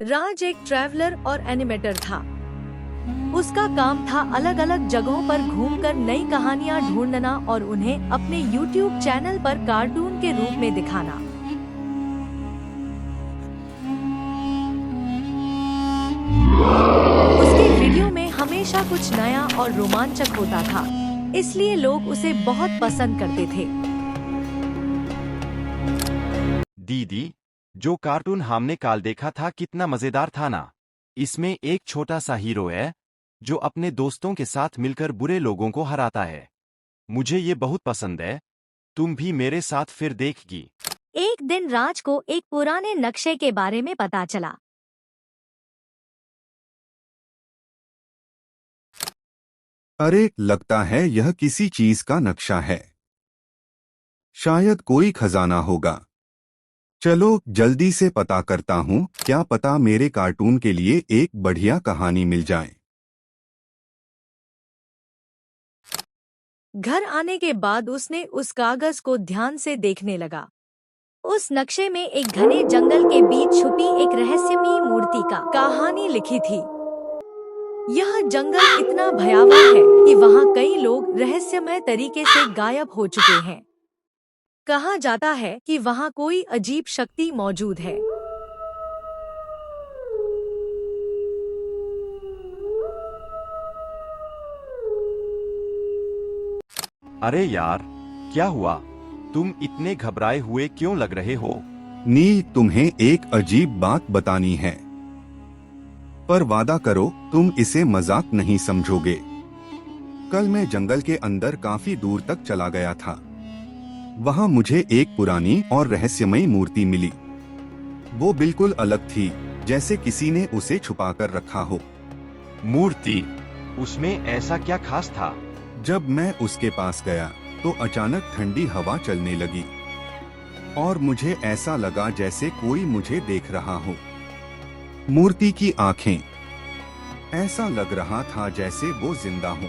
राज एक ट्रैवलर और एनिमेटर था। उसका काम था अलग अलग जगहों पर घूमकर नई कहानियां ढूंढना और उन्हें अपने YouTube चैनल पर कार्टून के रूप में दिखाना। उसके वीडियो में हमेशा कुछ नया और रोमांचक होता था, इसलिए लोग उसे बहुत पसंद करते थे। दीदी, जो कार्टून हमने कल देखा था कितना मजेदार था ना। इसमें एक छोटा सा हीरो है जो अपने दोस्तों के साथ मिलकर बुरे लोगों को हराता है। मुझे ये बहुत पसंद है। तुम भी मेरे साथ फिर देखगी। एक दिन राज को एक पुराने नक्शे के बारे में पता चला। अरे, लगता है यह किसी चीज का नक्शा है। शायद कोई खजाना होगा। चलो जल्दी से पता करता हूँ, क्या पता मेरे कार्टून के लिए एक बढ़िया कहानी मिल जाए। घर आने के बाद उसने उस कागज को ध्यान से देखने लगा। उस नक्शे में एक घने जंगल के बीच छुपी एक रहस्यमयी मूर्ति का कहानी लिखी थी। यह जंगल इतना भयावह है कि वहाँ कई लोग रहस्यमय तरीके से गायब हो चुके हैं। कहा जाता है कि वहाँ कोई अजीब शक्ति मौजूद है। अरे यार, क्या हुआ? तुम इतने घबराए हुए क्यों लग रहे हो? नील, तुम्हें एक अजीब बात बतानी है, पर वादा करो तुम इसे मजाक नहीं समझोगे। कल मैं जंगल के अंदर काफी दूर तक चला गया था। वहाँ मुझे एक पुरानी और रहस्यमयी मूर्ति मिली। वो बिल्कुल अलग थी, जैसे किसी ने उसे छुपाकर रखा हो। मूर्ति? उसमें ऐसा क्या खास था? जब मैं उसके पास गया तो अचानक ठंडी हवा चलने लगी और मुझे ऐसा लगा जैसे कोई मुझे देख रहा हो। मूर्ति की आंखें, ऐसा लग रहा था जैसे वो जिंदा हो।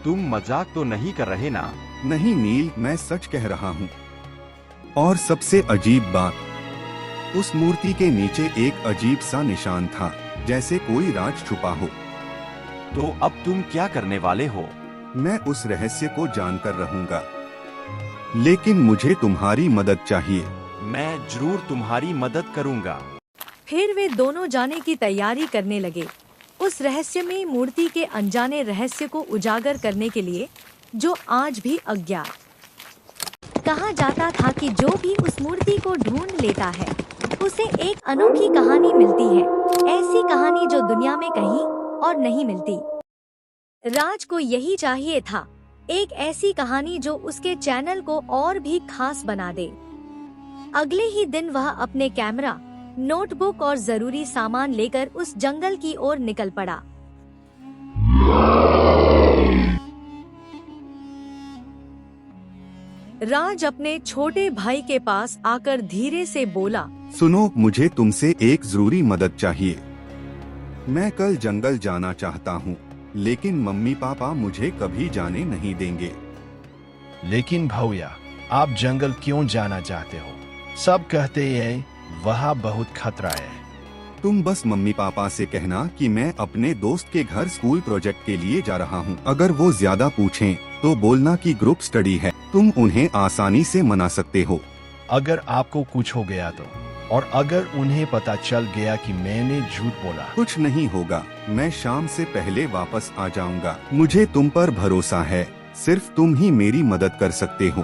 तुम मजाक तो नहीं कर रहे ना? नहीं नील, मैं सच कह रहा हूँ। और सबसे अजीब बात, उस मूर्ति के नीचे एक अजीब सा निशान था, जैसे कोई राज छुपा हो। तो अब तुम क्या करने वाले हो? मैं उस रहस्य को जानकर रहूंगा, लेकिन मुझे तुम्हारी मदद चाहिए। मैं जरूर तुम्हारी मदद करूंगा। फिर वे दोनों जाने की तैयारी करने लगे, उस रहस्यमयी मूर्ति के अनजाने रहस्य को उजागर करने के लिए, जो आज भी अज्ञात। कहा जाता था कि जो भी उस मूर्ति को ढूंढ लेता है, उसे एक अनोखी कहानी मिलती है। ऐसी कहानी जो दुनिया में कहीं और नहीं मिलती। राज को यही चाहिए था, एक ऐसी कहानी जो उसके चैनल को और भी खास बना दे। अगले ही दिन वह अपने कैमरा, नोटबुक और जरूरी सामान लेकर उस जंगल की ओर निकल पड़ा। राज अपने छोटे भाई के पास आकर धीरे से बोला, सुनो, मुझे तुमसे एक जरूरी मदद चाहिए। मैं कल जंगल जाना चाहता हूँ, लेकिन मम्मी पापा मुझे कभी जाने नहीं देंगे। लेकिन भैया, आप जंगल क्यों जाना चाहते हो? सब कहते हैं वहाँ बहुत खतरा है। तुम बस मम्मी पापा से कहना कि मैं अपने दोस्त के घर स्कूल प्रोजेक्ट के लिए जा रहा हूँ। अगर वो ज्यादा पूछें तो बोलना कि ग्रुप स्टडी है। तुम उन्हें आसानी से मना सकते हो। अगर आपको कुछ हो गया तो, और अगर उन्हें पता चल गया कि मैंने झूठ बोला? कुछ नहीं होगा, मैं शाम से पहले वापस आ जाऊंगा। मुझे तुम पर भरोसा है, सिर्फ तुम ही मेरी मदद कर सकते हो।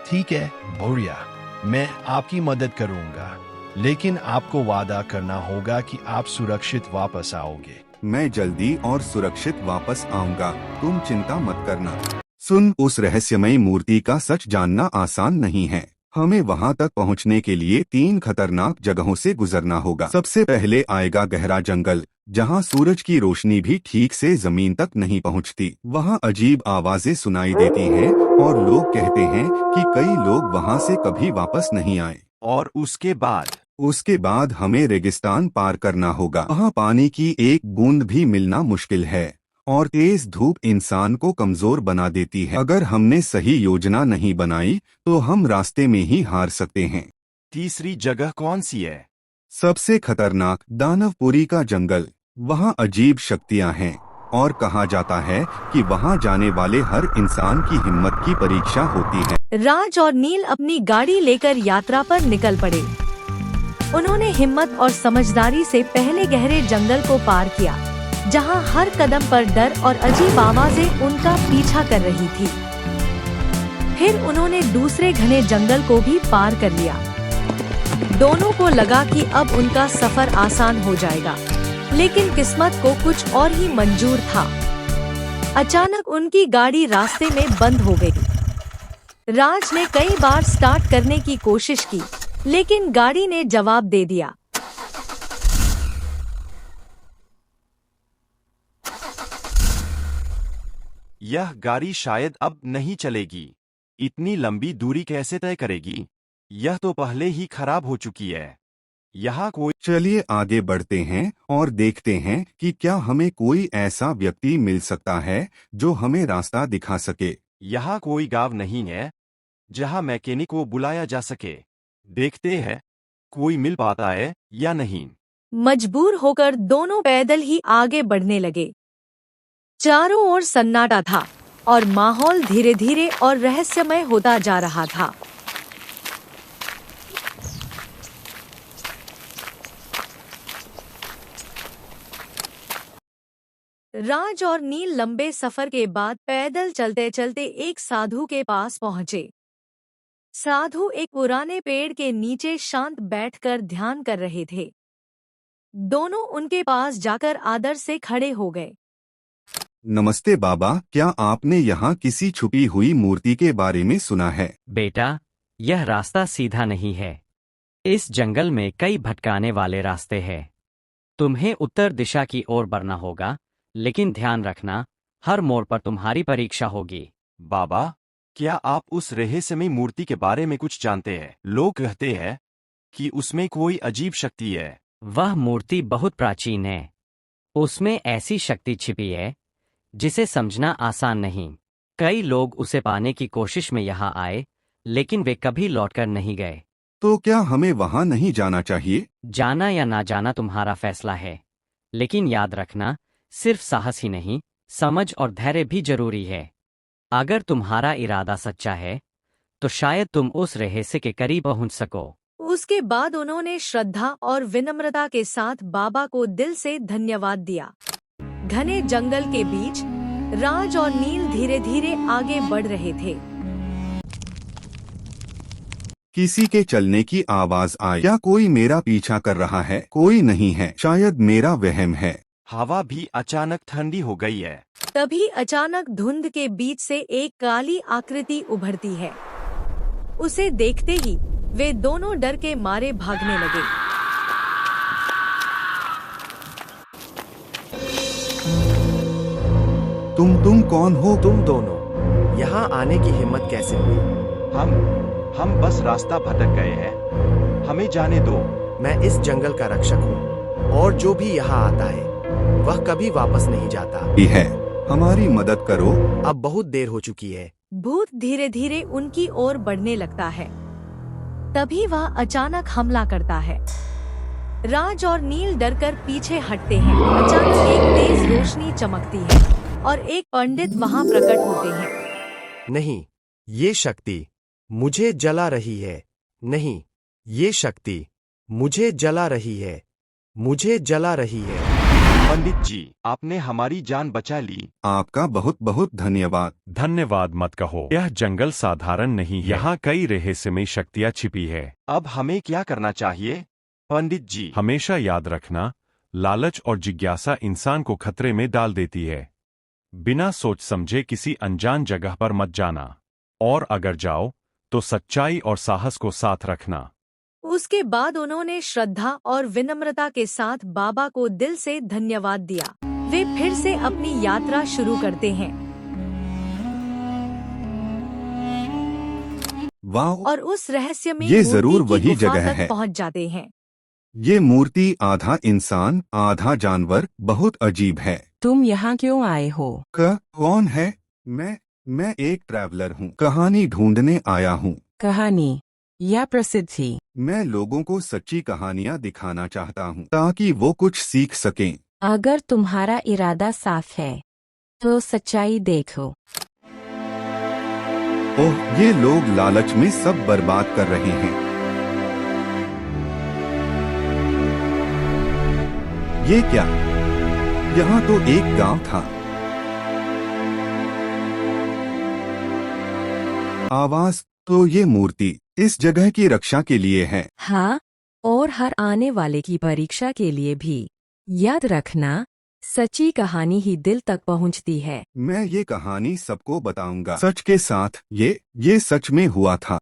ठीक है भैया, मैं आपकी मदद करूंगा, लेकिन आपको वादा करना होगा कि आप सुरक्षित वापस आओगे। मैं जल्दी और सुरक्षित वापस आऊंगा, तुम चिंता मत करना। सुन, उस रहस्यमयी मूर्ति का सच जानना आसान नहीं है। हमें वहां तक पहुंचने के लिए 3 खतरनाक जगहों से गुजरना होगा। सबसे पहले आएगा गहरा जंगल, जहां सूरज की रोशनी भी ठीक से जमीन तक नहीं पहुंचती। वहां अजीब आवाजें सुनाई देती हैं और लोग कहते हैं कि कई लोग वहां से कभी वापस नहीं आए। और उसके बाद हमें रेगिस्तान पार करना होगा। वहाँ पानी की एक बूंद भी मिलना मुश्किल है और तेज धूप इंसान को कमजोर बना देती है। अगर हमने सही योजना नहीं बनाई तो हम रास्ते में ही हार सकते हैं। तीसरी जगह कौन सी है? सबसे खतरनाक दानवपुरी का जंगल। वहाँ अजीब शक्तियाँ हैं और कहा जाता है कि वहाँ जाने वाले हर इंसान की हिम्मत की परीक्षा होती है। राज और नील अपनी गाड़ी लेकर यात्रा पर निकल पड़े। उन्होंने हिम्मत और समझदारी से पहले गहरे जंगल को पार किया, जहां हर कदम पर डर और अजीब आवाजें उनका पीछा कर रही थी। फिर उन्होंने दूसरे घने जंगल को भी पार कर लिया। दोनों को लगा कि अब उनका सफर आसान हो जाएगा, लेकिन किस्मत को कुछ और ही मंजूर था। अचानक उनकी गाड़ी रास्ते में बंद हो गई। राज ने कई बार स्टार्ट करने की कोशिश की, लेकिन गाड़ी ने जवाब दे दिया। यह गाड़ी शायद अब नहीं चलेगी। इतनी लंबी दूरी कैसे तय करेगी? यह तो पहले ही खराब हो चुकी है। यहाँ कोई चलिए आगे बढ़ते हैं और देखते हैं कि क्या हमें कोई ऐसा व्यक्ति मिल सकता है जो हमें रास्ता दिखा सके। यहाँ कोई गांव नहीं है जहाँ मैकेनिक को बुलाया जा सके। देखते हैं कोई मिल पाता है या नहीं। मजबूर होकर दोनों पैदल ही आगे बढ़ने लगे। चारों ओर सन्नाटा था और माहौल धीरे धीरे और रहस्यमय होता जा रहा था। राज और नील लंबे सफर के बाद पैदल चलते चलते एक साधु के पास पहुंचे। साधु एक पुराने पेड़ के नीचे शांत बैठकर ध्यान कर रहे थे। दोनों उनके पास जाकर आदर से खड़े हो गए। नमस्ते बाबा, क्या आपने यहाँ किसी छुपी हुई मूर्ति के बारे में सुना है? बेटा, यह रास्ता सीधा नहीं है। इस जंगल में कई भटकाने वाले रास्ते हैं। तुम्हें उत्तर दिशा की ओर बढ़ना होगा, लेकिन ध्यान रखना, हर मोड़ पर तुम्हारी परीक्षा होगी। बाबा, क्या आप उस रहस्यमयी मूर्ति के बारे में कुछ जानते हैं? लोग कहते हैं कि उसमें कोई अजीब शक्ति है। वह मूर्ति बहुत प्राचीन है। उसमें ऐसी शक्ति छिपी है जिसे समझना आसान नहीं। कई लोग उसे पाने की कोशिश में यहाँ आए, लेकिन वे कभी लौटकर नहीं गए। तो क्या हमें वहाँ नहीं जाना चाहिए? जाना या ना जाना तुम्हारा फैसला है, लेकिन याद रखना, सिर्फ साहस ही नहीं, समझ और धैर्य भी जरूरी है। अगर तुम्हारा इरादा सच्चा है, तो शायद तुम उस रहस्य के करीब पहुंच सको। उसके बाद उन्होंने श्रद्धा और विनम्रता के साथ बाबा को दिल से धन्यवाद दिया। घने जंगल के बीच राज और नील धीरे धीरे आगे बढ़ रहे थे। किसी के चलने की आवाज आई। क्या कोई मेरा पीछा कर रहा है? कोई नहीं है, शायद मेरा वहम है। हवा भी अचानक ठंडी हो गई है। तभी अचानक धुंध के बीच से एक काली आकृति उभरती है। उसे देखते ही वे दोनों डर के मारे भागने लगे। तुम कौन हो? तुम दोनों यहाँ आने की हिम्मत कैसे हुई? हम बस रास्ता भटक गए हैं। हमें जाने दो। मैं इस जंगल का रक्षक हूँ, और जो भी यहाँ आता है वह कभी वापस नहीं जाता। ये है, हमारी मदद करो। अब बहुत देर हो चुकी है। भूत धीरे धीरे उनकी ओर बढ़ने लगता है। तभी वह अचानक हमला करता है। राज और नील डरकर पीछे हटते हैं। अचानक एक तेज रोशनी चमकती है और एक पंडित वहां प्रकट होते हैं। नहीं, ये शक्ति मुझे जला रही है। नहीं, ये शक्ति मुझे जला रही है। मुझे जला रही है। पंडित जी, आपने हमारी जान बचा ली। आपका बहुत बहुत धन्यवाद। धन्यवाद मत कहो। यह जंगल साधारण नहीं है। यहाँ कई रहस्यमयी शक्तियाँ छिपी है। अब हमें क्या करना चाहिए पंडित जी? हमेशा याद रखना, लालच और जिज्ञासा इंसान को खतरे में डाल देती है। बिना सोच समझे किसी अनजान जगह पर मत जाना, और अगर जाओ तो सच्चाई और साहस को साथ रखना। उसके बाद उन्होंने श्रद्धा और विनम्रता के साथ बाबा को दिल से धन्यवाद दिया। वे फिर से अपनी यात्रा शुरू करते हैं वाह, और उस रहस्य में ये जरूर मूर्ति की वही गुफा जगह तक है। पहुंच जाते हैं। ये मूर्ति आधा इंसान आधा जानवर, बहुत अजीब है। तुम यहाँ क्यों आए हो? कौन है? मैं एक ट्रैवलर हूँ, कहानी ढूंढने आया हूँ। कहानी? या प्रसिद्धि। मैं लोगों को सच्ची कहानियाँ दिखाना चाहता हूँ ताकि वो कुछ सीख सकें। अगर तुम्हारा इरादा साफ है तो सच्चाई देखो। ओह, ये लोग लालच में सब बर्बाद कर रहे हैं। ये क्या? यहाँ तो एक गांव था। आवाज, तो ये मूर्ति इस जगह की रक्षा के लिए है। हाँ, और हर आने वाले की परीक्षा के लिए भी। याद रखना, सच्ची कहानी ही दिल तक पहुंचती है। मैं ये कहानी सबको बताऊंगा। सच के साथ ये सच में हुआ था।